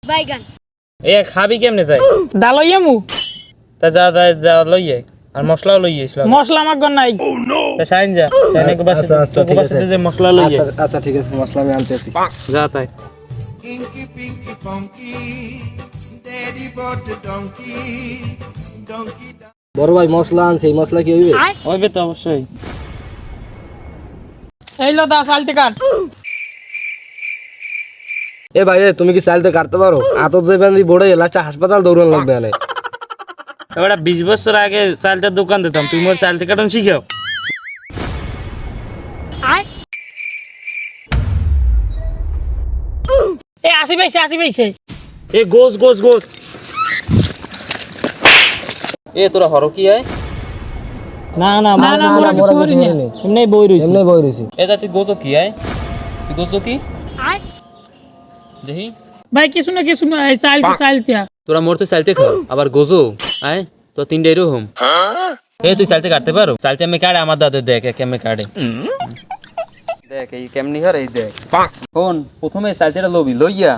বাইগান এ খাবি কেমনে তাই ডালইয়া মু তা যা যা যা লইয়ে আর মশলাও লইয়েছিল মশলা আমার ঘর নাই তা সাইন যা সাইনে কো বাসে তোকে বাসে যে মশলা লইয়ে আচ্ছা ঠিক আছে মশলা আমি আনতেছি যা তাই Inky Pinky Funky, Daddy bought the donkey, donkey. বড় ভাই মশলা আনছে এই মশলা কি হইবে হইবে তো অবশ্যই এই লো দা সালতে কাট এ ভাই তুমি কি চাইলতে কাটতে পারো আতত যে বান্দি বড় লাস্টে হাসপাতাল দৌড়ান লাগবে না এবারে 20 বছর আগে চালটার দোকান দিতাম তুই মোর চালতে কাটন শিখাও এ আসি পাইছে এ গোস গোস গোস এ তোরা হরো কি আয় না না না, না, আমরা কিছু করি না। এমনি বই রইছি এমনি বই রইছি এটা তুই গোসো কি আয় তুই গোসো কি দেখি ভাই কিছু না এই চালতে তোরা মরতে চালতে খাও আবার গোজো আয় তো তিনটা এরকম এ তুই চালতে কাটতে পারো চালতে আমি কাটে আমার দাদা দেখ কেমনে কাটে দেখ এই কেমনি হর এই দেখ কোন প্রথমে চালতেটা লবি লইয়া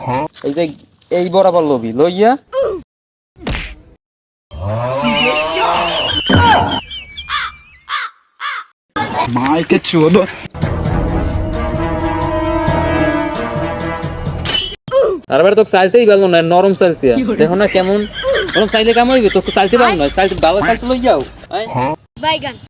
এই যে এই বরাবর লবি লইয়া মাইকে চোদো আর এবার তোকে চালতেই ভালো না নরম চালতে দেখো না কেমন নরম চাইলে কাম হইবে তোকে চালতে ভালো না চালতে ভালো চালতে লই যাও বাইগান